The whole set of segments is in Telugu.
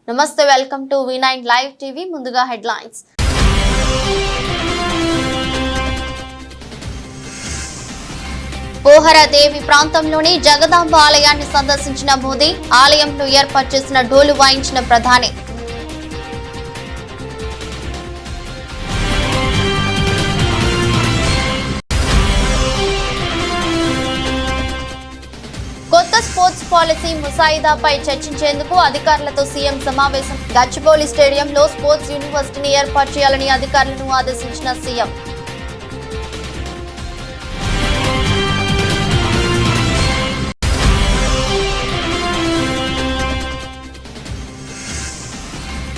నమస్తే, welcome to V9 live TV. ముందుగా హెడ్లైన్స్. పోహరదేవి ప్రాంతంలోని జగదాంబ ఆలయాన్ని సందర్శించిన మోదీ, ఆలయంలో ఏర్పాటు చేసిన డోలు వాయించిన ప్రధాని. కొత్త స్పోర్ట్స్ పాలసీ ముసాయిదాపై చర్చించేందుకు అధికారులతో సీఎం సమావేశం. గచ్చిబౌలి స్టేడియంలో స్పోర్ట్స్ యూనివర్సిటీని ఏర్పాటు చేయాలని అధికారులను ఆదేశించిన సీఎం.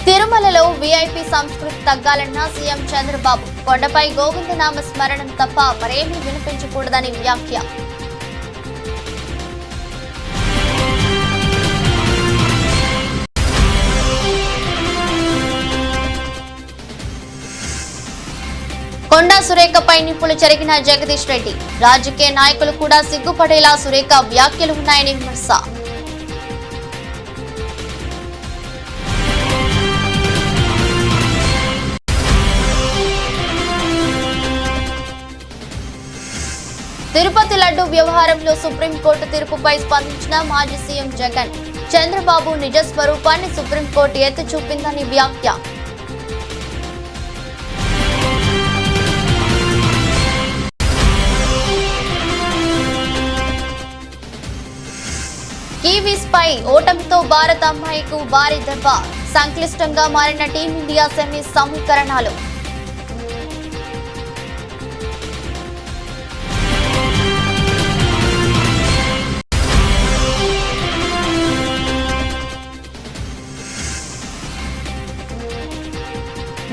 తిరుమలలో వీఐపీ సంస్కృతి తగ్గాలన్న సీఎం చంద్రబాబు. కొండపై గోవిందనామ స్మరణం తప్ప మరేమీ వినిపించకూడదని వ్యాఖ్య. కొండా సురేఖపై నిప్పులు చెరిగిన జగదీష్ రెడ్డి. రాజకీయ నాయకులు కూడా సిగ్గుపడేలా సురేఖ వ్యాఖ్యలు ఉన్నాయని విమర్శ. తిరుపతి లడ్డు వ్యవహారంలో సుప్రీంకోర్టు తీర్పుపై స్పందించిన మాజీ సీఎం జగన్. చంద్రబాబు నిజ స్వరూపాన్ని సుప్రీంకోర్టు ఎత్తి చూపిందని వ్యాఖ్య. కివీస్ పై ఓటమితో భారత అమ్మాయికు భారీ దెబ్బ. సంక్లిష్టంగా మారిన టీమిండియా సెమీ సమీకరణాలు.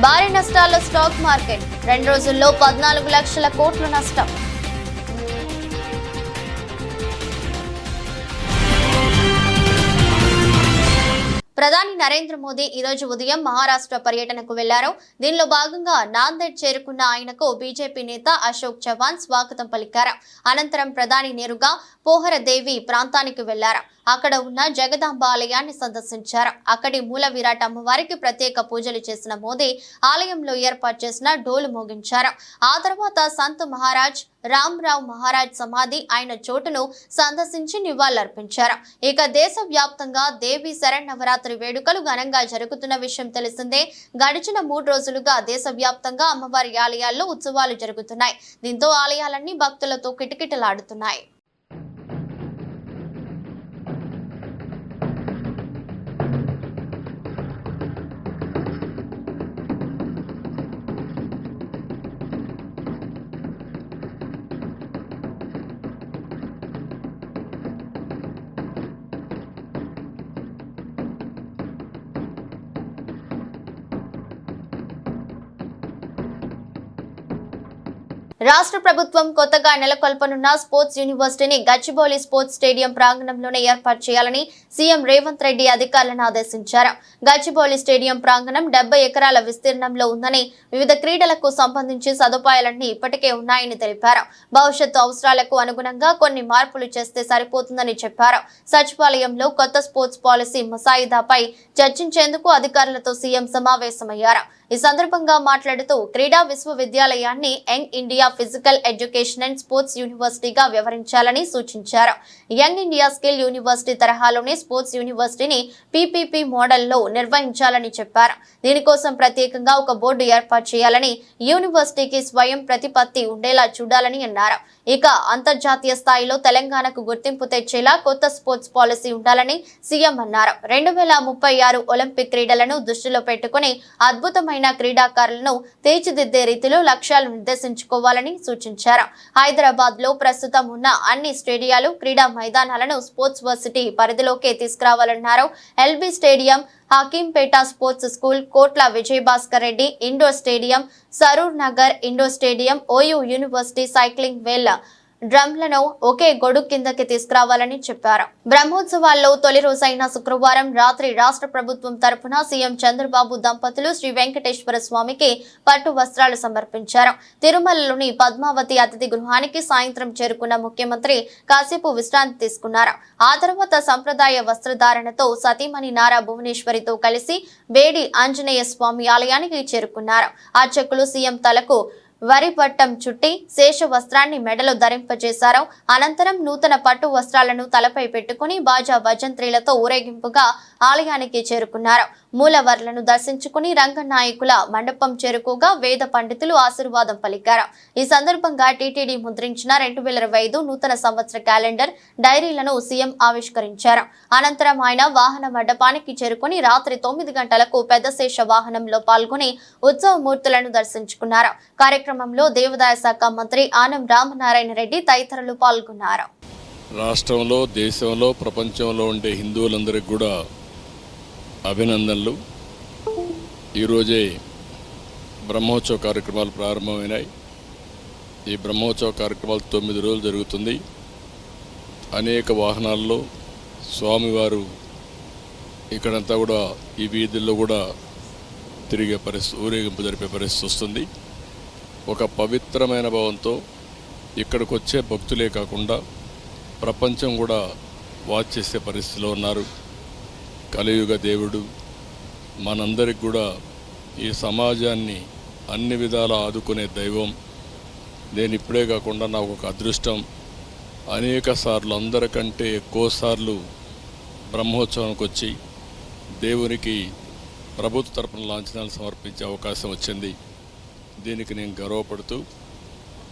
భారీ నష్టాల్లో స్టాక్ మార్కెట్. 2 రోజుల్లో 14 లక్షల కోట్ల నష్టం. ప్రధాని నరేంద్ర మోదీ ఈ రోజు ఉదయం మహారాష్ట్ర పర్యటనకు వెళ్లారు. దీనిలో భాగంగా నాందేడ్ చేరుకున్న ఆయనకు బీజేపీ నేత అశోక్ చవాన్ స్వాగతం పలికారు. అనంతరం ప్రధాని నేరుగా పోహరదేవి ప్రాంతానికి వెళ్లారు. అక్కడ ఉన్న జగదాంబ ఆలయాన్ని సందర్శించారు. అక్కడి మూల విరాట్ అమ్మవారికి ప్రత్యేక పూజలు చేసిన మోదీ ఆలయంలో ఏర్పాటు చేసిన డోలు మోగించారు. ఆ తర్వాత సంత్ మహారాజ్ రామ్రావ్ మహారాజ్ సమాధి ఆయన చోటును సందర్శించి నివాళులర్పించారు. ఇక దేశవ్యాప్తంగా దేవి శరన్నవరాత్రి వేడుకలు ఘనంగా జరుగుతున్న విషయం తెలిసిందే. గడిచిన 3 రోజులుగా దేశవ్యాప్తంగా అమ్మవారి ఆలయాల్లో ఉత్సవాలు జరుగుతున్నాయి. దీంతో ఆలయాలన్నీ భక్తులతో కిటకిటలాడుతున్నాయి. రాష్ట్ర ప్రభుత్వం కొత్తగా నెలకొల్పనున్న స్పోర్ట్స్ యూనివర్సిటీని గచ్చిబౌలి స్పోర్ట్స్ స్టేడియం ప్రాంగణంలోనే ఏర్పాటు చేయాలని సీఎం రేవంత్ రెడ్డి అధికారులను ఆదేశించారు. గచ్చిబౌలి స్టేడియం ప్రాంగణం 70 ఎకరాల విస్తీర్ణంలో ఉందని, వివిధ క్రీడలకు సంబంధించి సదుపాయాలన్నీ ఇప్పటికే ఉన్నాయని తెలిపారు. భవిష్యత్తు అవసరాలకు అనుగుణంగా కొన్ని మార్పులు చేస్తే సరిపోతుందని చెప్పారు. సచివాలయంలో కొత్త స్పోర్ట్స్ పాలసీ ముసాయిదాపై చర్చించేందుకు అధికారులతో సీఎం సమావేశమయ్యారు. ఈ సందర్భంగా మాట్లాడుతూ క్రీడా విశ్వవిద్యాలయాన్ని young India physical education and sports యూనివర్సిటీగా వ్యవహరించాలని సూచించారు. యంగ్ ఇండియా స్కిల్ యూనివర్సిటీ తరహాలోనే స్పోర్ట్స్ యూనివర్సిటీని పీపీపీ మోడల్లో నిర్వహించాలని చెప్పారు. దీనికోసం ప్రత్యేకంగా ఒక బోర్డు ఏర్పాటు చేయాలని, యూనివర్సిటీకి స్వయం ప్రతిపత్తి ఉండేలా చూడాలని అన్నారు. ఇక అంతర్జాతీయ స్థాయిలో తెలంగాణకు గుర్తింపు తెచ్చేలా కొత్త స్పోర్ట్స్ పాలసీ ఉండాలని సీఎం అన్నారు. 2036 ఒలింపిక్ క్రీడలను దృష్టిలో పెట్టుకుని అద్భుతమైన క్రీడాకారులను తీర్చిదిద్దే రీతిలో లక్ష్యాలు నిర్దేశించుకోవాలని సూచించారు. హైదరాబాద్ లో ప్రస్తుతం ఉన్న అన్ని స్టేడియాలు, క్రీడా మైదానాలను స్పోర్ట్స్ వర్సిటీ పరిధిలోకి తీసుకురావాలన్నారు. LB stadium, Hakimpet sports school, Kotla Vijayabhaskar Reddy indoor stadium, Saroor Nagar indoor stadium, OU university cycling వేల్ డ్రమ్లను ఒకే గొడుగు కిందకి తీసుకురావాలని చెప్పారు. బ్రహ్మోత్సవాల్లో తొలి రోజైన శుక్రవారం రాత్రి రాష్ట్ర ప్రభుత్వం తరపున సీఎం చంద్రబాబు దంపతులు శ్రీ వెంకటేశ్వర స్వామికి పట్టు వస్త్రాలు సమర్పించారు. తిరుమలలోని పద్మావతి అతిథి గృహానికి సాయంత్రం చేరుకున్న ముఖ్యమంత్రి కాసేపు విశ్రాంతి తీసుకున్నారు. ఆ తర్వాత సంప్రదాయ వస్త్రధారణతో సతీమణి నారా భువనేశ్వరితో కలిసి వేడి ఆంజనేయ స్వామి ఆలయానికి చేరుకున్నారు. అర్చకులు సీఎం తలకు వరి పట్టం చుట్టి శేష వస్త్రాన్ని మెడలో ధరింపజేశారు. అనంతరం నూతన పట్టు వస్త్రాలను తలపై పెట్టుకుని బాజా భజంత్రీలతో ఊరేగింపుగా ఆలయానికి చేరుకున్నారు. మూలవర్లను దర్శించుకుని రంగనాయకుల మండపం చేరుకోగా వేద పండితులు ఆశీర్వాదం పలికారు. ఈ సందర్భంగా టీటీడీ ముద్రించిన 2025 నూతన సంవత్సర క్యాలెండర్ డైరీలను సీఎం ఆవిష్కరించారు. అనంతరం ఆయన వాహన మండపానికి చేరుకుని రాత్రి 9 గంటలకు పెద్ద శేష వాహనంలో పాల్గొని ఉత్సవమూర్తులను దర్శించుకున్నారు. కార్యక్రమంలో దేవాదాయ శాఖ మంత్రి ఆనం రామనారాయణ రెడ్డి తదితరులు పాల్గొన్నారు. రాష్ట్రంలో, దేశంలో, ప్రపంచంలో ఉండే హిందువులందరికీ కూడా అభినందనలు. ఈరోజే బ్రహ్మోత్సవ కార్యక్రమాలు ప్రారంభమైనాయి. ఈ బ్రహ్మోత్సవ కార్యక్రమాలు 9 రోజులు జరుగుతుంది. అనేక వాహనాల్లో స్వామివారు ఇక్కడంతా కూడా ఈ వీధుల్లో కూడా తిరిగే పరిస్థితి, ఊరేగింపు జరిపే పరిస్థితి వస్తుంది. ఒక పవిత్రమైన భావంతో ఇక్కడికి వచ్చే భక్తులే కాకుండా ప్రపంచం కూడా వాచ్ చేసే పరిస్థితిలో ఉన్నారు. కలియుగ దేవుడు మనందరికి కూడా ఈ సమాజాన్ని అన్ని విధాల ఆదుకునే దైవం. నేను ఇప్పుడే కాకుండా నాకు ఒక అదృష్టం, అనేక సార్లు, అందరికంటే ఎక్కువ సార్లు బ్రహ్మోత్సవానికి వచ్చి దేవునికి ప్రభుత్వ తరపున లాంఛనాలు సమర్పించే అవకాశం వచ్చింది. దీనికి నేను గర్వపడుతూ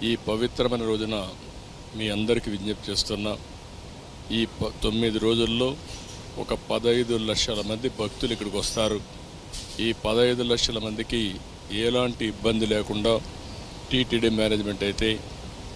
ఈ పవిత్రమైన రోజున మీ అందరికీ విజ్ఞప్తి చేస్తున్నా. ఈ 9 రోజుల్లో ఒక 15 లక్షల మంది భక్తులు ఇక్కడికి వస్తారు. ఈ 15 లక్షల మందికి ఎలాంటి ఇబ్బంది లేకుండా టీటీడీ మేనేజ్మెంట్ అయితే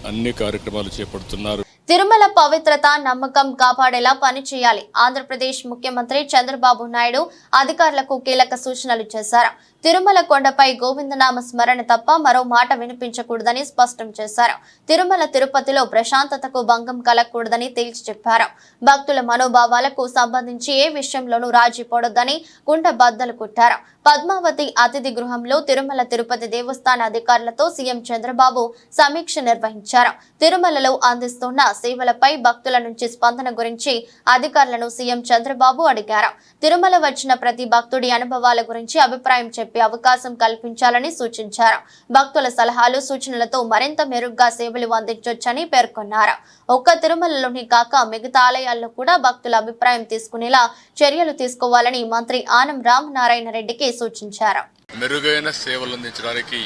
అన్ని కార్యక్రమాలు చేపడుతున్నారు. తిరుమల పవిత్రత, నమ్మకం కాపాడేలా పనిచేయాలి. ఆంధ్రప్రదేశ్ ముఖ్యమంత్రి చంద్రబాబు నాయుడు అధికారులకు కీలక సూచనలు చేశారు. తిరుమల కొండపై గోవిందనామ స్మరణ తప్ప మరో మాట వినిపించకూడదని స్పష్టం చేశారు. తిరుమల తిరుపతిలో ప్రశాంతతకు భంగం కలగకూడదని తేల్చి చెప్పారు. భక్తుల మనోభావాలకు సంబంధించి ఏ విషయంలోనూ రాజీ పడొద్దని కుండ బద్దలు కొట్టారు. పద్మావతి అతిథి గృహంలో తిరుమల తిరుపతి దేవస్థాన అధికారులతో సీఎం చంద్రబాబు సమీక్ష నిర్వహించారు. తిరుమలలో అందిస్తున్న సేవలపై భక్తుల నుంచి స్పందన గురించి అధికారులను సీఎం చంద్రబాబు అడిగారు. తిరుమల వచ్చిన ప్రతి భక్తుడి అనుభవాల గురించి అభిప్రాయం చెప్పే అవకాశం కల్పించాలని సూచించారు. భక్తుల సలహాలు, సూచనలతో మరింత మెరుగ్గా సేవలు అందించొచ్చని పేర్కొన్నారు. ఒక్క తిరుమలలోని కాక మిగతా ఆలయాల్లో కూడా భక్తుల అభిప్రాయం తీసుకునేలా చర్యలు తీసుకోవాలని మంత్రి ఆనం రామనారాయణ రెడ్డికి సూచించారు. మెరుగైన సేవలు అందించడానికి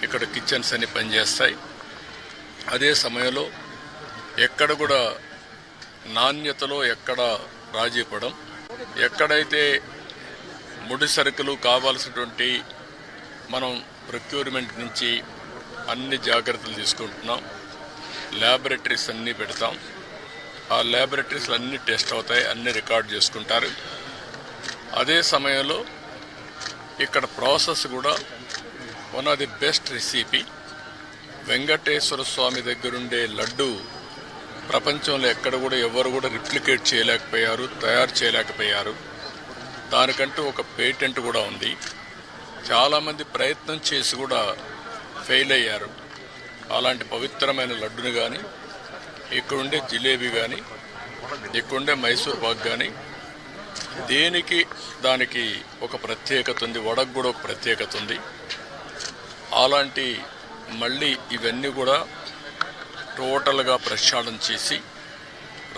ఇక్కడ కిచెన్స్ అన్ని పనిచేస్తాయి. అదే సమయంలో ఎక్కడ కూడా నాణ్యతలో ఎక్కడ రాజీ పడం, ఎక్కడైతే ముడి సరుకులు కావాల్సినటువంటి మనం ప్రొక్యూర్మెంట్ నుంచి అన్ని జాగ్రత్తలు తీసుకుంటున్నాం. ల్యాబొరేటరీస్ అన్నీ పెడతాం. ఆ ల్యాబొరేటరీస్లో అన్నీ టెస్ట్ అవుతాయి, అన్నీ రికార్డ్ చేసుకుంటారు. అదే సమయంలో ఇక్కడ ప్రాసెస్ కూడా one of the best recipe. Venkateswara Swamy దగ్గరుండే లడ్డు ప్రపంచంలో ఎక్కడ కూడా ఎవరు కూడా రిప్లికేట్ చేయలేకపోయారు, తయారు చేయలేకపోయారు. దానికంటూ ఒక పేటెంట్ కూడా ఉంది. చాలామంది ప్రయత్నం చేసి కూడా ఫెయిల్ అయ్యారు. అలాంటి పవిత్రమైన లడ్డుని కానీ, ఇక్కడుండే జిలేబీ కానీ, ఇక్కడుండే మైసూర్ పాక్ కానీ, దేనికి దానికి ఒక ప్రత్యేకత ఉంది. వడకు కూడా ఒక ప్రత్యేకత ఉంది. అలాంటి మళ్ళీ ఇవన్నీ కూడా టోటల్గా ప్రక్షాళన చేసి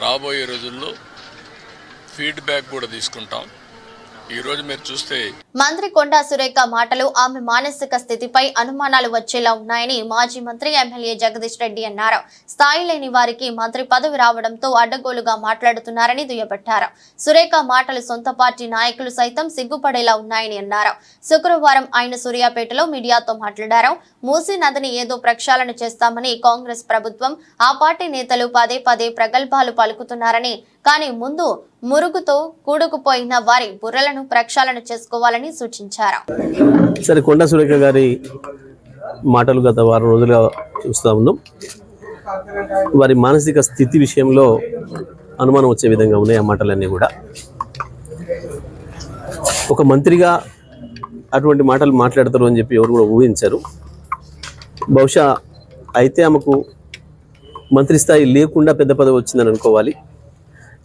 రాబోయే రోజుల్లో ఫీడ్బ్యాక్ కూడా తీసుకుంటాం. ఈ రోజు మీరు చూస్తే మంత్రి కొండా సురేఖ మాటలు ఆమె మానసిక స్థితిపై అనుమానాలు వచ్చేలా ఉన్నాయని మాజీ మంత్రి ఎమ్మెల్యే జగదీష్ రెడ్డి అన్నారు. స్థాయి లేని వారికి మంత్రి పదవి రావడంతో అడ్డగోలుగా మాట్లాడుతున్నారని దుయ్యబట్టారు. సురేఖ మాటలు సొంత పార్టీ నాయకులు సైతం సిగ్గుపడేలా ఉన్నాయని అన్నారు. శుక్రవారం ఆయన సూర్యాపేటలో మీడియాతో మాట్లాడారు. మూసీ నదిని ఏదో ప్రక్షాళన చేస్తామని కాంగ్రెస్ ప్రభుత్వం, ఆ పార్టీ నేతలు పదే పదే ప్రగల్భాలు పలుకుతున్నారని, కానీ ముందు మురుగుతో కూడుకుపోయిన వారి బుర్రలను ప్రక్షాళన చేసుకోవాలని సూచించారు. సరే, కొండా సురేఖ గారి మాటలు గత వారం రోజులుగా చూస్తూ ఉన్నాం. వారి మానసిక స్థితి విషయంలో అనుమానం వచ్చే విధంగా ఉన్నాయి ఆ మాటలన్నీ కూడా. ఒక మంత్రిగా అటువంటి మాటలు మాట్లాడతారు అని చెప్పి ఎవరు కూడా ఊహించారు. బహుశా అయితే ఆమెకు మంత్రి స్థాయి లేకుండా పెద్ద పదవి వచ్చిందని అనుకోవాలి,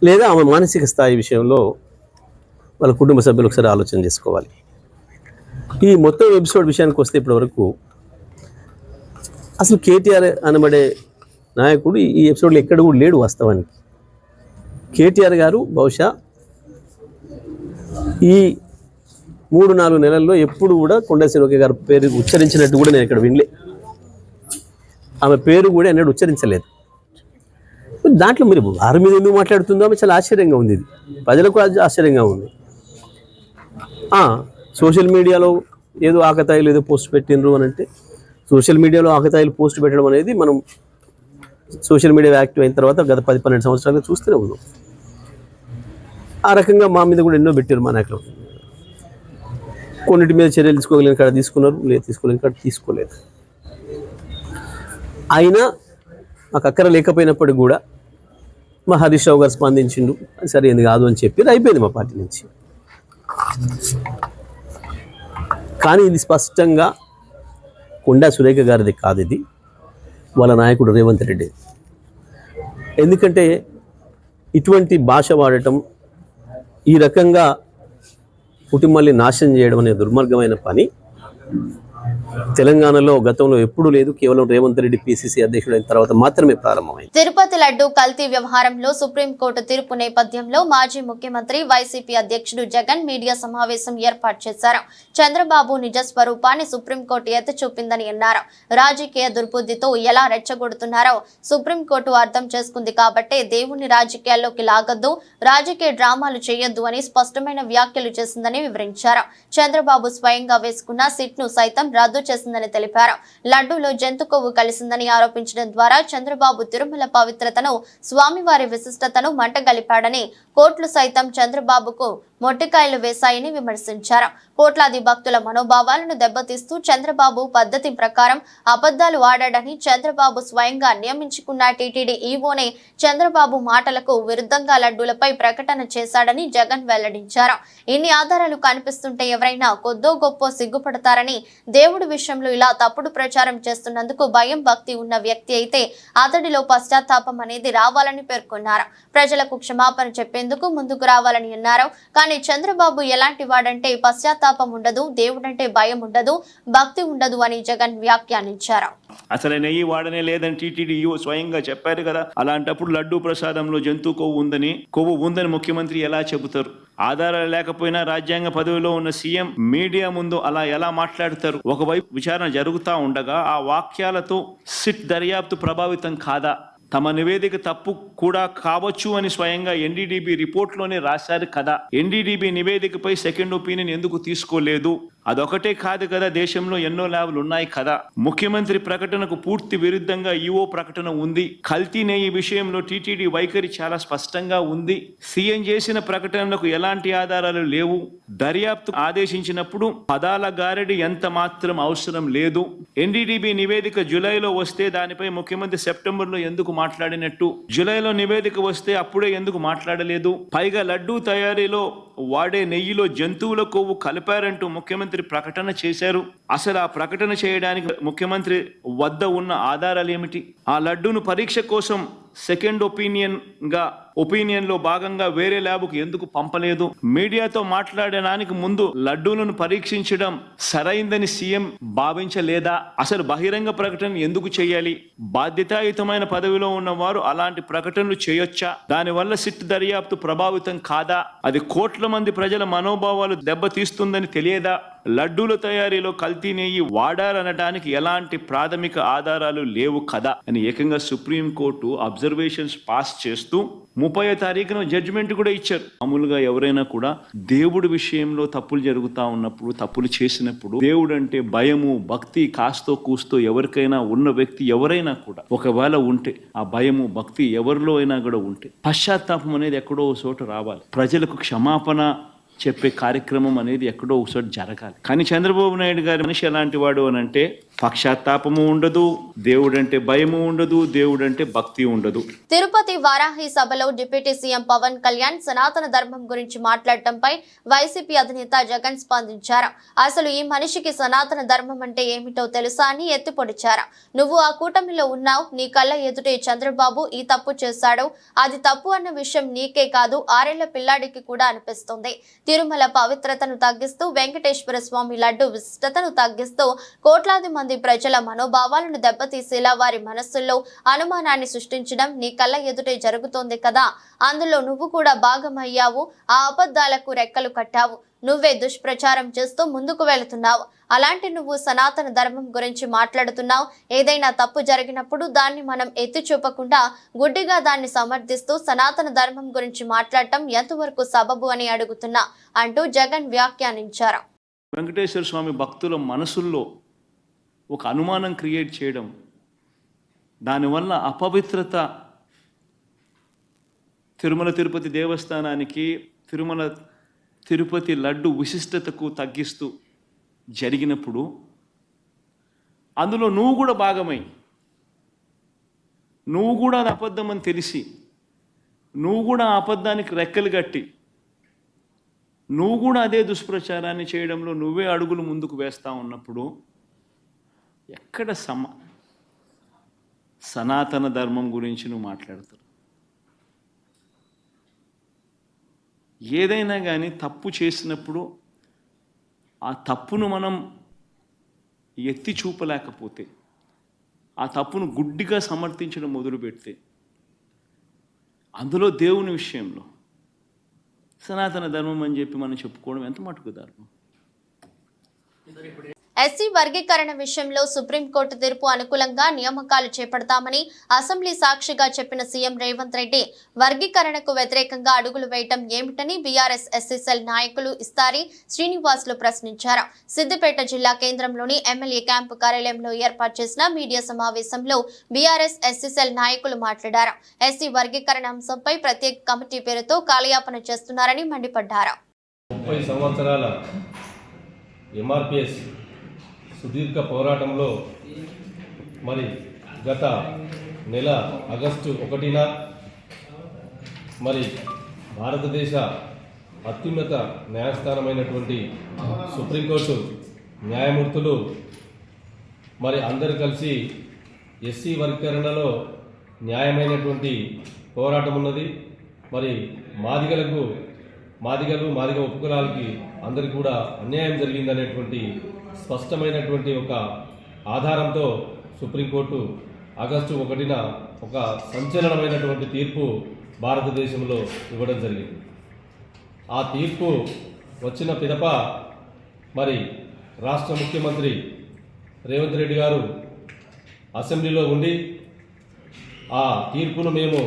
లేదా ఆమె మానసిక స్థాయి విషయంలో వాళ్ళ కుటుంబ సభ్యులు ఒకసారి ఆలోచన చేసుకోవాలి. ఈ మొత్తం ఎపిసోడ్ విషయానికి వస్తే ఇప్పటివరకు అసలు కేటీఆర్ అనబడే నాయకుడు ఈ ఎపిసోడ్లో ఎక్కడ కూడా లేడు. వాస్తవానికి కేటీఆర్ గారు బహుశా ఈ 3-4 నెలల్లో ఎప్పుడు కూడా కొండా సురేఖ గారి పేరు ఉచ్చరించినట్టు కూడా నేను ఇక్కడ వినలే. ఆమె పేరు కూడా ఎన్నడూ ఉచ్చరించలేదు. దాంట్లో మీరు వారి మీద ఎందుకు మాట్లాడుతుందో ఆమె చాలా ఆశ్చర్యంగా ఉంది. ఇది ప్రజలకు ఆశ్చర్యంగా ఉంది. సోషల్ మీడియాలో ఏదో ఆకతాయిలు ఏదో పోస్ట్ పెట్టినరు అని అంటే, సోషల్ మీడియాలో ఆకతాయిలు పోస్ట్ పెట్టడం అనేది మనం సోషల్ మీడియా యాక్టివ్ అయిన తర్వాత గత 10-12 సంవత్సరాలుగా చూస్తూనే ఉన్నాం. ఆ రకంగా మా మీద కూడా ఎన్నో పెట్టారు మా నాయకులు. కొన్నిటి మీద చర్యలు తీసుకోగలిగిన కాడ తీసుకున్నారు, లేదు తీసుకోలేని కాడ తీసుకోలేదు. అయినా మాకు అక్కర లేకపోయినప్పటికీ కూడా మా హరీష్ రావు గారు స్పందించిండు, సరైనది కాదు అని చెప్పి అయిపోయింది మా పార్టీ నుంచి. కానీ ఇది స్పష్టంగా కొండా సురేఖ గారిది కాదు, ఇది వాళ్ళ నాయకుడు రేవంత్ రెడ్డి. ఎందుకంటే ఇటువంటి భాష వాడటం, ఈ రకంగా కుటుంబాన్ని నాశనం చేయడం అనే దుర్మార్గమైన పని తెలంగాణలో గతంలో ఎప్పుడూ లేదు. కేవలం రేవంత్ రెడ్డి పిసిసి అధ్యక్షుడైన తర్వాత మాత్రమే ప్రారంభమైంది. తిరుపతి లడ్డు కల్తీ వ్యవహారంలో సుప్రీంకోర్టు తీర్పు నేపథ్యంలో మాజీ ముఖ్యమంత్రి వైసీపీ అధ్యక్షుడు జగన్ మీడియా సమావేశం ఏర్పాటు చేశారు. చంద్రబాబు నిజ స్వరూపాన్ని సుప్రీంకోర్టు ఎత్తి చూపిందని అన్నారు. రాజకీయ దుర్బుద్ధితో ఎలా రెచ్చగొడుతున్నారో సుప్రీంకోర్టు అర్థం చేసుకుంది కాబట్టే దేవుణ్ణి రాజకీయాల్లోకి లాగొద్దు, రాజకీయ డ్రామాలు చేయొద్దు అని స్పష్టమైన వ్యాఖ్యలు చేసిందని వివరించారు. చంద్రబాబు స్వయంగా వేసుకున్న సిట్ ను సైతం రద్దు చేసిందని తెలిపారు. లడ్డూలో జంతు కొవ్వు కలిసిందని ఆరోపించడం ద్వారా చంద్రబాబు తిరుమల పవిత్రతను, స్వామివారి విశిష్టతను మంటగలిపాడని, కోర్టులు సైతం చంద్రబాబుకు మొట్టికాయలు వేశాయని విమర్శించారు. కోట్లాది భక్తుల మనోభావాలను దెబ్బతీస్తూ చంద్రబాబు పద్ధతి ప్రకారం అబద్ధాలు ఆడాడని, చంద్రబాబు స్వయంగా నియమించుకున్న టీటీడీ ఈవోనే చంద్రబాబు మాటలకు విరుద్ధంగా లడ్డూలపై ప్రకటన చేశాడని జగన్ వెల్లడించారు. ఇన్ని ఆధారాలు కనిపిస్తుంటే ఎవరైనా కొద్దో గొప్ప సిగ్గుపడతారని, దేవుడి విషయంలో ఇలా తప్పుడు ప్రచారం చేస్తున్నందుకు భయం భక్తి ఉన్న వ్యక్తి అయితే అతడిలో పశ్చాత్తాపం అనేది రావాలని పేర్కొన్నారు. ప్రజలకు క్షమాపణ చెప్పేందుకు ముందుకు రావాలని అన్నారు. కానీ చంద్రబాబు ఎలాంటి వాడంటే పశ్చాత్తాపం ఉండదు, దేవుడంటే భయం ఉండదు, భక్తి ఉండదు అని జగన్ వ్యాఖ్యానించారు. అసలు నెయ్యి వాడనే లేదని టీటీడీ స్వయంగా చెప్పారు కదా. అలాంటప్పుడు లడ్డూ ప్రసాదంలో జంతు కొవ్వు ఉందని ముఖ్యమంత్రి ఎలా చెబుతారు? ఆధారాలు లేకపోయినా రాజ్యాంగ పదవిలో ఉన్న సీఎం మీడియా ముందు అలా ఎలా మాట్లాడతారు? ఒకవైపు విచారణ జరుగుతూ ఉండగా ఆ వాక్యాలతో సిట్ దర్యాప్తు ప్రభావితం కాదా? తమ నివేదిక తప్పు కూడా కావచ్చు అని స్వయంగా ఎన్డీడీబీ రిపోర్ట్లోనే రాశారు కదా. ఎన్డీడీబీ నివేదికపై సెకండ్ ఒపీనియన్ ఎందుకు తీసుకోలేదు? అదొకటే కాదు కదా, దేశంలో ఎన్నో ల్యాబ్లు ఉన్నాయి కదా. ముఖ్యమంత్రి ప్రకటనకు పూర్తి విరుద్ధంగా ఈవో ప్రకటన ఉంది. కల్తీ నెయ్యి విషయంలో టీటీడీ వైఖరి చాలా స్పష్టంగా ఉంది. సీఎం చేసిన ప్రకటనలకు ఎలాంటి ఆధారాలు లేవు. దర్యాప్తు ఆదేశించినప్పుడు పదాల గారడి ఎంత మాత్రం అవసరం లేదు. ఎన్డీడీబీ నివేదిక జూలైలో వస్తే దానిపై ముఖ్యమంత్రి సెప్టెంబర్లో ఎందుకు మాట్లాడినట్టు? జూలైలో నివేదిక వస్తే అప్పుడే ఎందుకు మాట్లాడలేదు? పైగా లడ్డూ తయారీలో వాడే నెయ్యిలో జంతువుల కొవ్వు కలిపారంటూ ముఖ్యమంత్రి ప్రకటన చేశారు. అసలు ఆ ప్రకటన చేయడానికి ముఖ్యమంత్రి వద్ద ఉన్న ఆధారాలు ఏమిటి? ఆ లడ్డూను పరీక్ష కోసం సెకండ్ ఒపీనియన్లో భాగంగా వేరే ల్యాబ్కు ఎందుకు పంపలేదు? మీడియాతో మాట్లాడడానికి ముందు లడ్డూలను పరీక్షించడం సరైందని సీఎం భావించలేదా? అసలు బహిరంగ ప్రకటన ఎందుకు చేయాలి? బాధ్యతాయుతమైన పదవిలో ఉన్నవారు అలాంటి ప్రకటనలు చేయొచ్చా? దానివల్ల సిట్ దర్యాప్తు ప్రభావితం కాదా? అది కోట్ల మంది ప్రజల మనోభావాలు దెబ్బతీస్తుందని తెలియదా? లడ్డూల తయారీలో కల్తీ నెయ్యి వాడారనడానికి ఎలాంటి ప్రాథమిక ఆధారాలు లేవు కదా అని ఏకంగా సుప్రీంకోర్టు అబ్జర్వేషన్స్ పాస్ చేస్తూ 30వ తారీఖున జడ్జిమెంట్ కూడా ఇచ్చారు. మామూలుగా ఎవరైనా కూడా దేవుడి విషయంలో తప్పులు జరుగుతూ ఉన్నప్పుడు, తప్పులు చేసినప్పుడు దేవుడు అంటే భయము భక్తి కాస్తో కూస్తో ఎవరికైనా ఉన్న వ్యక్తి ఎవరైనా కూడా ఒకవేళ ఉంటే, ఆ భయము భక్తి ఎవరిలో అయినా కూడా ఉంటే పశ్చాత్తాపం అనేది ఎక్కడో చోట రావాలి. ప్రజలకు క్షమాపణ చెప్పే కార్యక్రమం అనేది ఎక్కడో ఒకసారి జరగాలి. కానీ చంద్రబాబు నాయుడు గారి మనిషి ఎలాంటి వాడు అని అంటే, పశ్చాత్తాపము ఉండదు, దేవుడంటే భయము ఉండదు, దేవుడంటే భక్తి ఉండదు. తిరుపతి వారాహి సభలో డిప్యూటీ సీఎం పవన్ కళ్యాణ్ సనాతన ధర్మం గురించి మాట్లాడటంపై వైసీపీ అధినేత జగన్ స్పందించారు. అసలు ఈ మనిషికి సనాతన ధర్మం అంటే ఏమిటో తెలుసా అని ఎత్తిపొడిచారు. నువ్వు ఆ కూటమిలో ఉన్నావు, నీ కళ్ళ ఎదుటే చంద్రబాబు ఈ తప్పు చేశాడు. అది తప్పు అన్న విషయం నీకే కాదు, 6 ఏళ్ల పిల్లాడికి కూడా అనిపిస్తుంది. తిరుమల పవిత్రతను తగ్గిస్తూ, వెంకటేశ్వర స్వామి లడ్డు విశిష్టతను తగ్గిస్తూ కోట్లాది మంది ప్రజల మనోభావాలను దెబ్బతీసేలా వారి మనస్సుల్లో అనుమానాన్ని సృష్టించడం నీ కళ్ళ ఎదుటే జరుగుతోంది కదా. అందులో నువ్వు కూడా భాగమయ్యావు. ఆ అబద్ధాలకు రెక్కలు కట్టావు. నువ్వే దుష్ప్రచారం చేస్తూ ముందుకు వెళుతున్నావు. అలాంటి నువ్వు సనాతన ధర్మం గురించి మాట్లాడుతున్నావు. ఏదైనా తప్పు జరిగినప్పుడు దాన్ని మనం ఎత్తి చూపకుండా గుడ్డిగా దాన్ని సమర్థిస్తూ సనాతన ధర్మం గురించి మాట్లాడటం ఎంతవరకు సబబు అని అడుగుతున్నా అంటూ జగన్ వ్యాఖ్యానించారు. వెంకటేశ్వర స్వామి భక్తుల మనసుల్లో ఒక అనుమానం క్రియేట్ చేయడం, దానివల్ల అపవిత్రత తిరుమల తిరుపతి దేవస్థానానికి, తిరుపతి లడ్డు విశిష్టతకు తగ్గిస్తూ జరిగినప్పుడు అందులో నువ్వు కూడా భాగమై, నువ్వు కూడా అది అబద్ధం అని తెలిసి, నువ్వు కూడా ఆ అబద్ధానికి రెక్కలు కట్టి, నువ్వు కూడా అదే దుష్ప్రచారాన్ని చేయడంలో నువ్వే అడుగులు ముందుకు వేస్తూ ఉన్నప్పుడు ఎక్కడ సనాతన ధర్మం గురించి నువ్వు మాట్లాడతావు? ఏదైనా కానీ తప్పు చేసినప్పుడు ఆ తప్పును మనం ఎత్తి చూపలేకపోతే, ఆ తప్పును గుడ్డిగా సమర్థించడం మొదలుపెడితే, అందులో దేవుని విషయంలో సనాతన ధర్మం అని చెప్పి మనం చెప్పుకోవడం ఎంత మటుకు ధర్మం? ఎస్సీ వర్గీకరణ విషయంలో సుప్రీంకోర్టు తీర్పు అనుకూలంగా నియామకాలు చేపడతామని అసెంబ్లీ సాక్షిగా చెప్పిన సీఎం రేవంత్ రెడ్డి వర్గీకరణకు వ్యతిరేకంగా అడుగులు వేయటం ఏమిటని బీఆర్ఎస్ ఎస్సీసెల్ నాయకులు ఇస్తారి శ్రీనివాసులు ప్రశ్నించారు. సిద్దిపేట జిల్లా కేంద్రంలోని ఎమ్మెల్యే క్యాంపు కార్యాలయంలో ఏర్పాటు చేసిన మీడియా సమావేశంలో బీఆర్ఎస్ ఎస్సీసెల్ నాయకులు మాట్లాడారు. ఎస్సీ వర్గీకరణ అంశంపై ప్రత్యేక కమిటీ పేరుతో కాలయాపన చేస్తున్నారని మండిపడ్డారు. 30 సంవత్సరాల ఎంఆర్పిఎస్ సుదీర్ఘ పోరాటంలో మరి గత నెల ఆగస్టు 1న మరి భారతదేశ అత్యున్నత న్యాయస్థానమైనటువంటి సుప్రీంకోర్టు న్యాయమూర్తులు మరి అందరూ కలిసి ఎస్సీ వర్గీకరణలో న్యాయమైనటువంటి పోరాటం ఉన్నది. మరి మాదిగ ఉపకులాలకి అందరికీ కూడా అన్యాయం జరిగిందనేటువంటి స్పష్టమైనటువంటి ఒక ఆధారంతో సుప్రీంకోర్టు ఆగస్టు 1న ఒక సంచలనమైనటువంటి తీర్పు భారతదేశంలో ఇవ్వడం జరిగింది. ఆ తీర్పు వచ్చిన పిదప మరి రాష్ట్ర ముఖ్యమంత్రి రేవంత్ రెడ్డి గారు అసెంబ్లీలో ఉండి ఆ తీర్పును మేము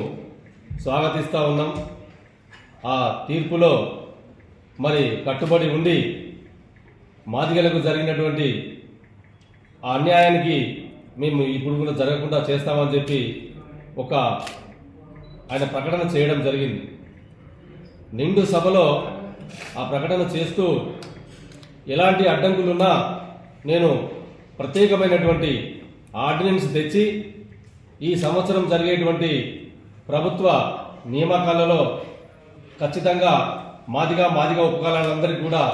స్వాగతిస్తూ ఉన్నాం. ఆ తీర్పులో మరి కట్టుబడి ఉండి మాదిగలకు జరిగినటువంటి ఆ అన్యాయానికి మేము ఇప్పుడు కూడా జరగకుండా చేస్తామని చెప్పి ఆయన ప్రకటన చేయడం జరిగింది. నిండు సభలో ఆ ప్రకటన చేస్తూ ఎలాంటి అడ్డంకులున్నా నేను ప్రత్యేకమైనటువంటి ఆర్డినెన్స్ తెచ్చి ఈ సంవత్సరం జరిగేటువంటి ప్రభుత్వ నియామకాలలో ఖచ్చితంగా మాదిగా ఉపకులాలందరికీ కూడా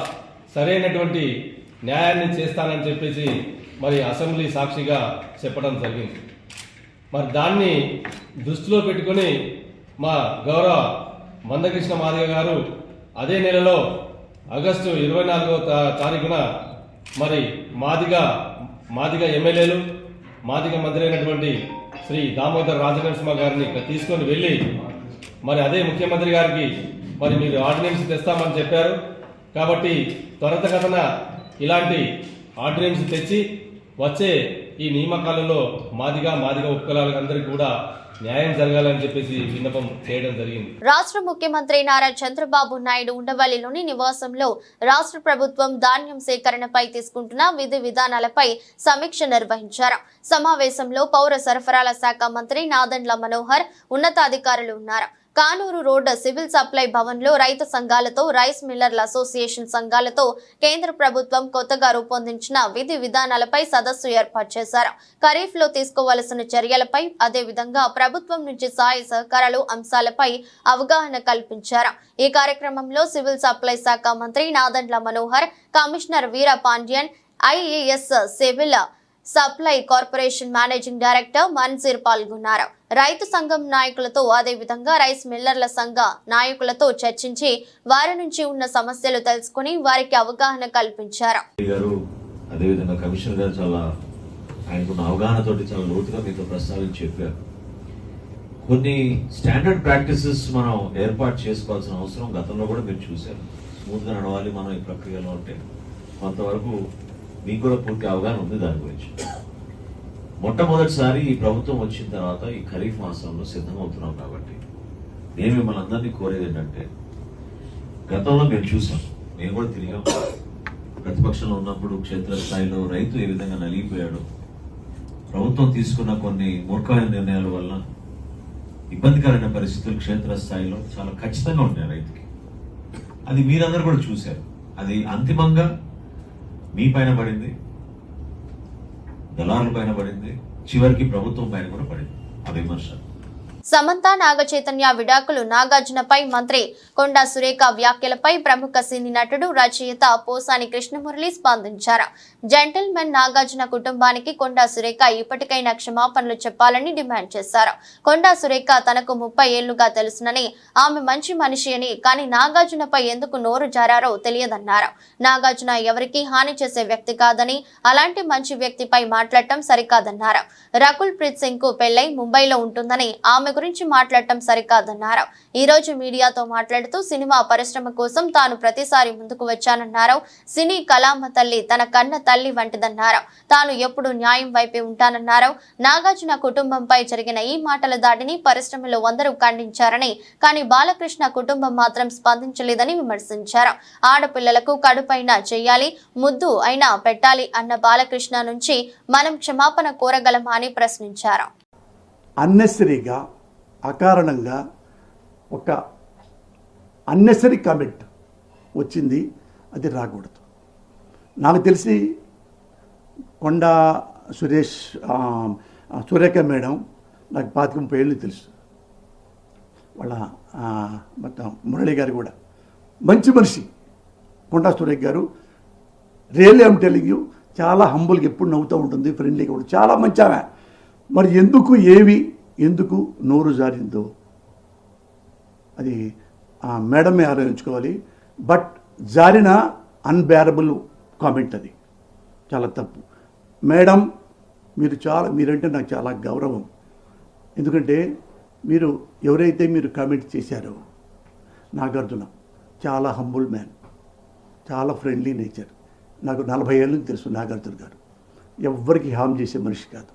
సరైనటువంటి న్యాయాన్ని చేస్తానని చెప్పేసి మరి అసెంబ్లీ సాక్షిగా చెప్పడం జరిగింది. మరి దాన్ని దృష్టిలో పెట్టుకొని మా గౌరవ మందకృష్ణ మాదిగ గారు అదే నెలలో ఆగస్టు 24వ తారీఖున మరి మాదిగ ఎమ్మెల్యేలు, మాదిగ మంత్రి అయినటువంటి శ్రీ దామోదర్ రాజనరసింహ గారిని తీసుకొని వెళ్ళి మరి అదే ముఖ్యమంత్రి గారికి మరి మీరు ఆర్డినెన్స్ తెస్తామని చెప్పారు కాబట్టి త్వరితగతిన ఇలాంటి ఆర్డినెన్స్ తెచ్చి వచ్చే ఈ నియామకాలలో మాదిగా ఉపకులాలందరికీ కూడా న్యాయం జరగాలని చెప్పేసి విన్నపం చేయడం జరిగింది. రాష్ట్ర ముఖ్యమంత్రి నారా చంద్రబాబు నాయుడు ఉండవల్లిలోని నివాసంలో రాష్ట్ర ప్రభుత్వం ధాన్యం సేకరణపై తీసుకుంటున్న విధి విధానాలపై సమీక్ష నిర్వహించారు. సమావేశంలో పౌర సరఫరాల శాఖ మంత్రి నాదెండ్ల మనోహర్, ఉన్నతాధికారులు ఉన్నారు. కానూరు రోడ్ సివిల్ సప్లై భవన్లో రైతు సంఘాలతో రైస్ మిల్లర్ల అసోసియేషన్ సంఘాలతో కేంద్ర ప్రభుత్వం కొత్తగా రూపొందించిన విధి విధానాలపై సదస్సు ఏర్పాటు చేశారు. ఖరీఫ్ లో తీసుకోవాల్సిన చర్యలపై, అదేవిధంగా ప్రభుత్వం నుంచి సహాయ సహకారాలు అంశాలపై అవగాహన కల్పించారు. ఈ కార్యక్రమంలో సివిల్ సప్లై శాఖ మంత్రి Nadendla Manohar, commissioner Veera Pandian, IAS civil supply corporation managing director Mansir పాల్గొన్నారు. రైతు సంఘం నాయకులతో, అదేవిధంగా రైస్ మిల్లర్ల సంఘ నాయకులతో చర్చించి వారి నుంచి ఉన్న సమస్యలు తెలుసుకుని వారికి అవగాహన కల్పించారు. అదేవిధంగా కమిషనర్ గారు చాలా ఆయనకున్న అవగాహనతోటి చాలా లోతుగా మీతో ప్రస్తావించి చెప్పారు. కొన్ని స్టాండర్డ్ ప్రాక్టీసెస్ మనం ఏర్పాటు చేసుకోవాల్సిన అవసరం గతంలో కూడా మీరు చూశారు. స్మూత్ గా నడవాలి మనం ఈ ప్రక్రియలో అంటే కొంతవరకు మీకు కూడా పూర్తి అవగాహన ఉంది దాని గురించి. మొట్టమొదటిసారి ఈ ప్రభుత్వం వచ్చిన తర్వాత ఈ ఖరీఫ్ మాసంలో సిద్ధమవుతున్నాం కాబట్టి నేను మిమ్మల్ని అందరినీ కోరేది ఏంటంటే, గతంలో మేము చూసాం, మేము కూడా తిరిగాం. ప్రతిపక్షంలో ఉన్నప్పుడు క్షేత్రస్థాయిలో రైతు ఏ విధంగా నలిగిపోయాడు, ప్రభుత్వం తీసుకున్న కొన్ని మూర్ఖమైన నిర్ణయాల వల్ల ఇబ్బందికరమైన పరిస్థితులు క్షేత్రస్థాయిలో చాలా ఖచ్చితంగా ఉంటాయి రైతుకి. అది మీరందరూ కూడా చూశారు. అది అంతిమంగా మీ పైన పడింది, దళారుల పైన పడింది, చివరికి ప్రభుత్వం పైన కూడా పడింది ఆ విమర్శ. సమంత నాగ చైతన్య విడాకులు, నాగార్జునపై మంత్రి కొండా సురేఖ వ్యాఖ్యలపై ప్రముఖ సినీ నటుడు, రచయిత పోసాని కృష్ణమురళి స్పందించారు. జెంటిల్మెన్ నాగార్జున కుటుంబానికి కొండా సురేఖ ఇప్పటికైనా క్షమాపణలు చెప్పాలని డిమాండ్ చేశారు. కొండా సురేఖ తనకు 30 ఏళ్లుగా తెలుసునని, ఆమె మంచి మనిషి అని, కానీ నాగార్జునపై ఎందుకు నోరు జారారో తెలియదన్నారు. నాగార్జున ఎవరికి హాని చేసే వ్యక్తి కాదని, అలాంటి మంచి వ్యక్తిపై మాట్లాడటం సరికాదన్నారు. రకుల్ ప్రీత్ సింగ్ కు పెళ్లై ముంబైలో ఉంటుందని, ఆమె గురించి మాట్లాడటం సరికాదన్నారు. ఈ రోజు మీడియాతో మాట్లాడుతూ సినిమా పరిశ్రమ కోసం తాను ప్రతిసారి ముందుకు వచ్చానన్నారు. సినీ కళామ తల్లి తన కన్న తల్లి వంటిదన్నారు. తాను ఎప్పుడు న్యాయం వైపే ఉంటానన్నారు. నాగార్జున కుటుంబంపై జరిగిన ఈ మాటల దాడిని పరిశ్రమలో అందరూ ఖండించారని, కానీ బాలకృష్ణ కుటుంబం మాత్రం స్పందించలేదని విమర్శించారు. ఆడపిల్లలకు కడుపైన చెయ్యాలి, ముద్దు అయినా పెట్టాలి అన్న బాలకృష్ణ నుంచి మనం క్షమాపణ కోరగలమా అని ప్రశ్నించారు. అన్నెసరీగా, అకారణంగా ఒక అన్నెసరీ కామెంట్ వచ్చింది, అది రాకూడదు. నాకు తెలిసి కొండా సురేఖ మేడం నాకు 25-30 ఏళ్ళు తెలుసు. వాళ్ళ మొత్తం మురళి గారు కూడా మంచి మనిషి. కొండా సురేఖ గారు రియల్లీ ఐమ్ టెల్లింగ్ యూ, చాలా హంబుల్గా ఎప్పుడు నవ్వుతూ ఉంటుంది, ఫ్రెండ్లీగా కూడా చాలా మంచి ఆమె. మరి ఎందుకు నోరు జారిందో అది ఆ మేడమే ఆలోచించుకోవాలి. బట్ జారిన అన్బేరబుల్ కామెంట్, అది చాలా తప్పు. మేడం మీరంటే నాకు చాలా గౌరవం. ఎందుకంటే ఎవరైతే మీరు కామెంట్ చేశారో, నాగార్జున చాలా హంబుల్ మ్యాన్, చాలా ఫ్రెండ్లీ నేచర్. నాకు 40 ఏళ్ళ నుంచి తెలుసు నాగార్జున గారు. ఎవ్వరికి హామ్ చేసే మనిషి కాదు.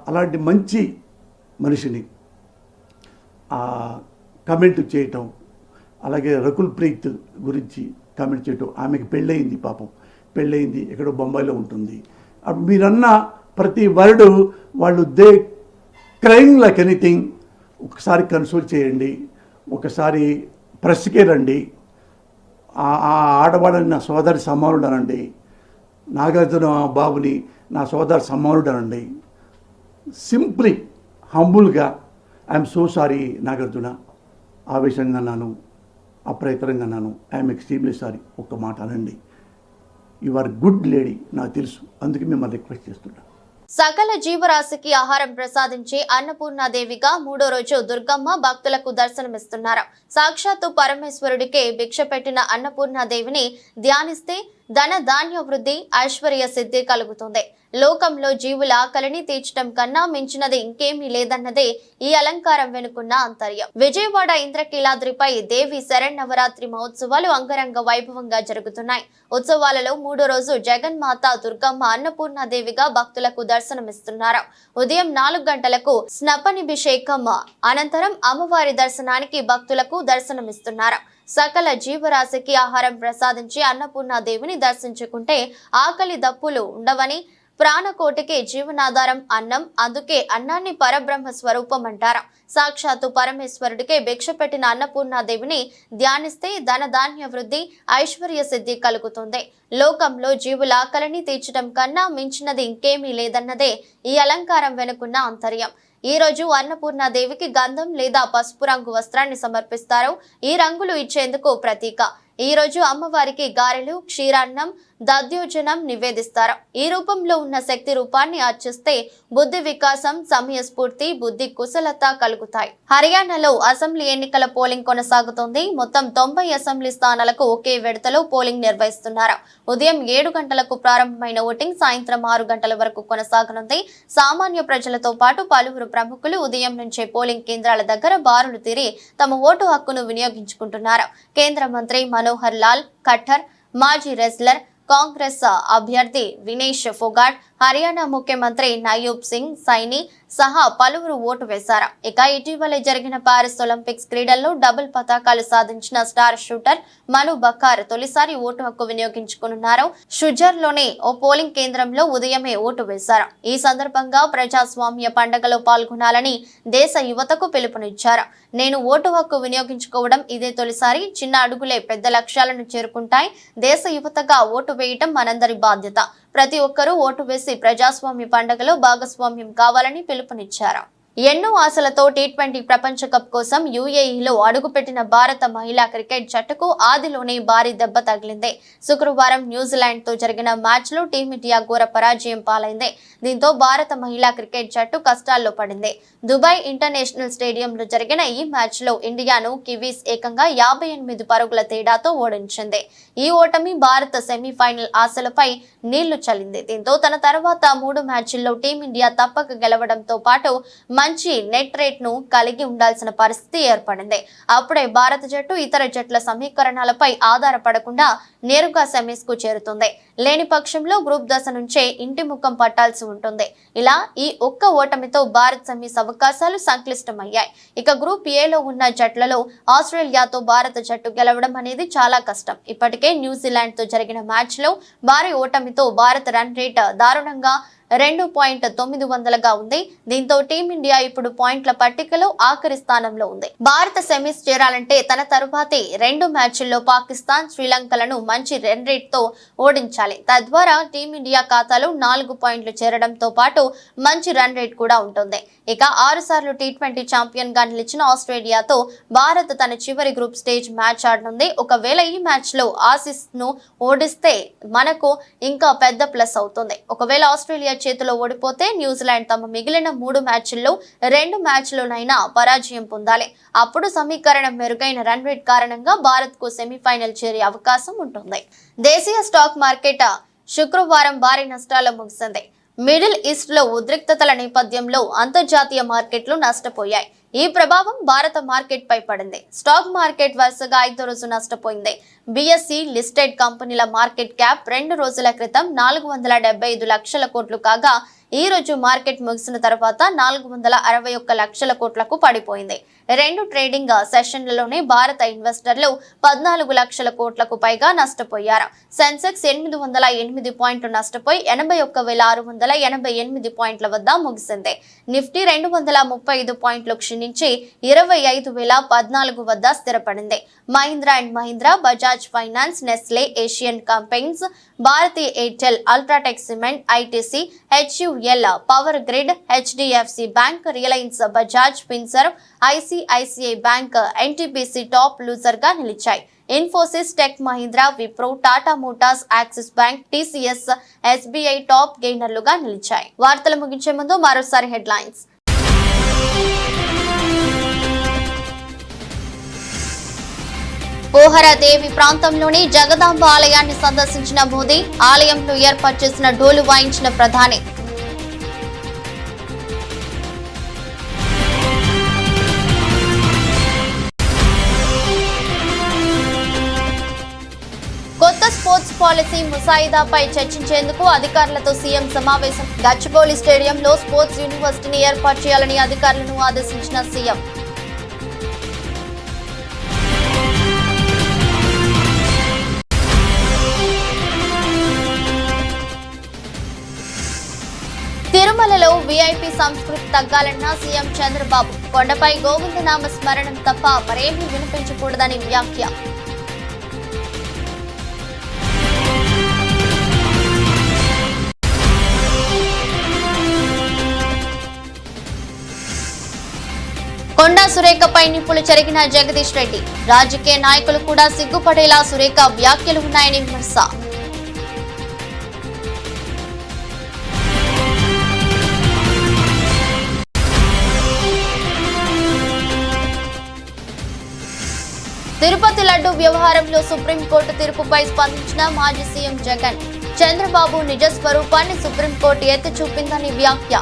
అలాంటి మంచి మనిషిని కామెంట్ చేయటం, అలాగే రకుల్ ప్రీత్ గురించి కామెంట్ చేయటం. ఆమెకి పెళ్ళయింది, పాపం పెళ్ళయింది, ఎక్కడో బొంబాయిలో ఉంటుంది. అప్పుడు మీరన్న ప్రతి వర్డ్ వాళ్ళు క్రైయింగ్ లైక్ ఎనీథింగ్. ఒకసారి కన్సోల్ చేయండి, ఒకసారి ప్రెస్కే రండి, ఆ ఆడవాళ్ళని నా సోదరి సమానుడు అనండి, నాగార్జున బాబుని నా సోదరి సమానుడు అనండి. సింప్లీ హంబుల్గా ఐఎమ్ సో సారీ నాగార్జున, ఆవేశంగా అన్నాను, అప్రయత్నంగా అన్నాను, ఐఎమ్ ఎక్స్ట్రీమ్లీ సారీ. ఒక్క మాట అనండి. యు ఆర్ గుడ్ లేడీ, నాకు తెలుసు, అందుకే మిమ్మల్ని రిక్వెస్ట్ చేస్తున్నాను. సకల జీవరాశికి ఆహారం ప్రసాదించే అన్నపూర్ణాదేవిగా 3వ రోజు దుర్గమ్మ భక్తులకు దర్శనమిస్తున్నారు. సాక్షాత్తు పరమేశ్వరుడికే భిక్ష పెట్టిన అన్నపూర్ణాదేవిని ధ్యానిస్తే ధన ధాన్య వృద్ధి, ఐశ్వర్య సిద్ధి కలుగుతుంది. లోకంలో జీవుల ఆకలిని తీర్చడం కన్నా మించినది ఇంకేమీ లేదన్నదే ఈ అలంకారం వెనుకున్న అంతర్యం. విజయవాడ ఇంద్రకీలాద్రిపై దేవి శరన్నవరాత్రి మహోత్సవాలు అంగరంగ వైభవంగా జరుగుతున్నాయి. ఉత్సవాలలో 3వ రోజు జగన్మాత దుర్గమ్మ అన్నపూర్ణాదేవిగా భక్తులకు దర్శనమిస్తున్నారు. ఉదయం 4 గంటలకు స్నపనిభిషేకం అనంతరం అమ్మవారి దర్శనానికి భక్తులకు దర్శనమిస్తున్నారు. సకల జీవరాశికి ఆహారం ప్రసాదించి అన్నపూర్ణాదేవిని దర్శించుకుంటే ఆకలి దప్పులు ఉండవని, ప్రాణకోటికి జీవనాధారం అన్నం, అందుకే అన్నాన్ని పరబ్రహ్మ స్వరూపం అంటారు. సాక్షాత్తు పరమేశ్వరుడికే భిక్ష పెట్టిన అన్నపూర్ణాదేవిని ధ్యానిస్తే ధన ధాన్య వృద్ధి, ఐశ్వర్య సిద్ధి కలుగుతుంది. లోకంలో జీవుల ఆకలిని తీర్చడం కన్నా మించినది ఇంకేమీ లేదన్నదే ఈ అలంకారం వెనుకున్న ఆంతర్యం. ఈ రోజు అన్నపూర్ణాదేవికి గంధం లేదా పసుపు రంగు వస్త్రాన్ని సమర్పిస్తారు. ఈ రంగులు ఇచ్చేందుకు ప్రతీక. ఈ రోజు అమ్మవారికి గారెలు, క్షీరాన్నం, దధ్యోజనం నివేదిస్తారు. ఈ రూపంలో ఉన్న శక్తి రూపాన్ని అర్చిస్తే బుద్ధి వికాసం, సమయస్ఫూర్తి, బుద్ధి కుశలత కలుగుతాయి. హర్యానాలో అసెంబ్లీ ఎన్నికల పోలింగ్ కొనసాగుతోంది. మొత్తం 90 అసెంబ్లీ స్థానాలకు ఒకే విడతలో పోలింగ్ నిర్వహిస్తున్నారు. ఉదయం 7 గంటలకు ప్రారంభమైన ఓటింగ్ సాయంత్రం 6 గంటల వరకు కొనసాగనుంది. సామాన్య ప్రజలతో పాటు పలువురు ప్రముఖులు ఉదయం నుంచే పోలింగ్ కేంద్రాల దగ్గర బారులు తీరి తమ ఓటు హక్కును వినియోగించుకుంటున్నారు. కేంద్ర మంత్రి మనోహర్ లాల్ ఖట్టర్, మాజీ రెజ్లర్, కాంగ్రెస్ అభ్యర్థి వినేష్ ఫోగాట్, హర్యానా ముఖ్యమంత్రి నయూబ్ సింగ్ సైని సహా పలువురు ఓటు వేశారు. ఇక ఇటీవలే జరిగిన పారిస్ ఒలింపిక్స్ క్రీడల్లో డబుల్ పతాకాలు సాధించిన స్టార్ షూటర్ మను బకార్ తొలిసారి ఓటు హక్కు వినియోగించుకున్నారు. షుజర్లోని ఓ పోలింగ్ కేంద్రంలో ఉదయమే ఓటు వేశారు. ఈ సందర్భంగా ప్రజాస్వామ్య పండుగలో పాల్గొనాలని దేశ యువతకు పిలుపునిచ్చారు. నేను ఓటు హక్కు వినియోగించుకోవడం ఇదే తొలిసారి. చిన్న అడుగులే పెద్ద లక్ష్యాలను చేరుకుంటాయి. దేశ యువతగా ఓటు వేయటం మనందరి బాధ్యత. ప్రతి ఒక్కరూ ఓటు వేసి ప్రజాస్వామ్య పండుగలో భాగస్వామ్యం కావాలని పిలుపునిచ్చారు. ఎన్నో ఆశలతో టీ20 ప్రపంచ కప్ కోసం యుఏఈలో అడుగుపెట్టిన భారత మహిళా క్రికెట్ జట్టుకు ఆదిలోనే భారీ దెబ్బ తగిలింది. శుక్రవారం న్యూజిలాండ్ తో జరిగిన మ్యాచ్ లో టీమిండియా ఘోర పరాజయం పాలైంది. దీంతో భారత మహిళా క్రికెట్ జట్టు కష్టాల్లో పడింది. దుబాయ్ ఇంటర్నేషనల్ స్టేడియంలో జరిగిన ఈ మ్యాచ్ లో ఇండియాను కివీస్ ఏకంగా 58 పరుగుల తేడాతో ఓడించింది. ఈ ఓటమి భారత సెమీఫైనల్ ఆశలపై నీళ్లు చల్లింది. దీంతో తన తర్వాత 3 మ్యాచ్ల్లో టీమిండియా తప్పక గెలవడంతో పాటు మంచి నెట్ రేట్ ను కలిగి ఉండాల్సిన పరిస్థితి ఏర్పడింది. అప్పుడే భారత జట్టు ఇతర జట్ల సమీకరణాలపై ఆధారపడకుండా నేరుగా సెమీస్ కు చేరుతుంది. లేని పక్షంలో గ్రూప్ దశ నుంచే ఇంటి ముఖం పట్టాల్సి ఉంటుంది. ఇలా ఈ ఒక్క ఓటమితో భారత్ సెమీస్ అవకాశాలు సంక్లిష్టమయ్యాయి. ఇక గ్రూప్ ఏలో ఉన్న జట్లలో ఆస్ట్రేలియాతో భారత జట్టు గెలవడం అనేది చాలా కష్టం. ఇప్పటికే న్యూజిలాండ్ తో జరిగిన మ్యాచ్ లో భారీ ఓటమితో భారత రన్ రేట్ దారుణంగా 2.900గా ఉంది. దీంతో టీమిండియా ఇప్పుడు పాయింట్ల పట్టికలో ఆఖరి స్థానంలో ఉంది. భారత సెమీస్ చేరాలంటే తన తరువాతి 2 మ్యాచ్ల్లో పాకిస్తాన్, శ్రీలంకలను మంచి రన్ రేట్ తో ఓడించాలి. తద్వారా టీమిండియా ఖాతాలో 4 పాయింట్లు చేరడంతో పాటు మంచి రన్ రేట్ కూడా ఉంటుంది. ఇక 6 సార్లు టీ20 ఛాంపియన్ గా నిలిచిన ఆస్ట్రేలియాతో భారత్ తన చివరి గ్రూప్ స్టేజ్ మ్యాచ్ ఆడనుంది. ఒకవేళ ఈ మ్యాచ్ లో ఆసీస్ ను ఓడిస్తే మనకు ఇంకా పెద్ద ప్లస్ అవుతుంది. ఒకవేళ ఆస్ట్రేలియా చేతిలో ఓడిపోతే న్యూజిలాండ్ తమ మిగిలిన 3 మ్యాచ్ల్లో 2 మ్యాచ్లోనైనా పరాజయం పొందాలి. అప్పుడు సమీకరణం మెరుగైన రన్ రేట్ కారణంగా భారత్ కు సెమీఫైనల్ చేరే అవకాశం ఉంటుంది. దేశీయ స్టాక్ మార్కెట్ శుక్రవారం భారీ నష్టాల్లో ముగిసింది. మిడిల్ ఈస్ట్ లో ఉద్రిక్తతల నేపథ్యంలో అంతర్జాతీయ మార్కెట్లు నష్టపోయాయి. ఈ ప్రభావం భారత మార్కెట్ పై పడింది. స్టాక్ మార్కెట్ వరుసగా 5వ రోజు నష్టపోయింది. బిఎస్సి లిస్టెడ్ కంపెనీల మార్కెట్ క్యాప్ 2 రోజుల క్రితం 475 లక్షల కోట్లు కాగా ఈ రోజు మార్కెట్ ముగిసిన తర్వాత 461 లక్షల కోట్లకు పడిపోయింది. 2 ట్రేడింగ్ సెషన్లలోనే భారత ఇన్వెస్టర్లు 14 లక్షల కోట్లకు పైగా నష్టపోయారు. సెన్సెక్స్ 808 పాయింట్లు నష్టపోయి 81,688 పాయింట్ల వద్ద ముగిసింది. నిఫ్టీ 235 పాయింట్లు క్షీణించి 25,014 వద్ద స్థిరపడింది. Mahindra and Mahindra, Bajaj Finance, Nestle, Asian companies, Bharatiya Airtel, UltraTech Cement, ITC, HUL, Power Grid, HDFC Bank, Reliance, Bajaj Finserv, ICICI Bank, NTPC top loser గా నిలిచాయి. Infosys, Tech Mahindra, Wipro, Tata Motors, Axis Bank, TCS, SBI top గెయినర్లుగా నిలిచాయి. వార్తలు ముగించే ముందు మరోసారి హెడ్లైన్స్. పోహరాదేవి ప్రాంతంలోని జగదాంబ ఆలయాన్ని సందర్శించిన మోదీ, ఆలయంలో ఏర్పాటు చేసిన డోలు వాయించిన ప్రధాని. కొత్త స్పోర్ట్స్ పాలసీ ముసాయిదాపై చర్చించేందుకు అధికారులతో సీఎం సమావేశం. గచ్చిబౌలి స్టేడియంలో స్పోర్ట్స్ యూనివర్సిటీని ఏర్పాటు చేయాలని అధికారులను ఆదేశించిన సీఎం. తిరుమలలో వీఐపీ సంస్కృతి తగ్గాలన్న సీఎం చంద్రబాబు. కొండపై గోవిందనామ స్మరణం తప్ప మరేమీ వినిపించకూడదని వ్యాఖ్య. కొండా సురేఖపై నిప్పులు చెరిగిన జగదీష్ రెడ్డి. రాజకీయ నాయకులు కూడా సిగ్గుపడేలా సురేఖ వ్యాఖ్యలు ఉన్నాయని విమర్శ. తిరుపతి లడ్డు వ్యవహారంలో సుప్రీంకోర్టు తీర్పుపై స్పందించిన మాజీ సీఎం జగన్. చంద్రబాబు నిజ స్వరూపాన్ని సుప్రీంకోర్టు ఎత్తి చూపిందని వ్యాఖ్య.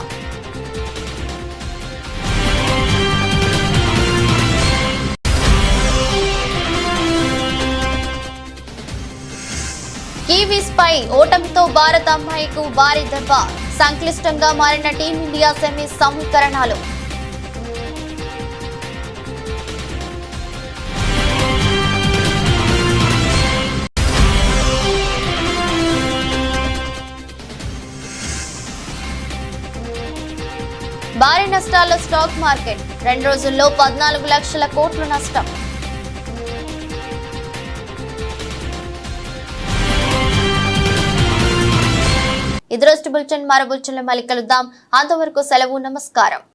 కివీస్ పై ఓటమితో భారత అమ్మాయికు భారీ దెబ్బ. సంక్లిష్టంగా మారిన టీమిండియా సెమీస్ సమీకరణాలు. భారీ నష్టాల్లో స్టాక్ మార్కెట్. 2 రోజుల్లో 14 లక్షల కోట్ల నష్టం. ఇది రోజు బులెటిన్. మరో బులెటిన్లో మళ్ళీ కలుద్దాం. అంతవరకు సెలవు. నమస్కారం.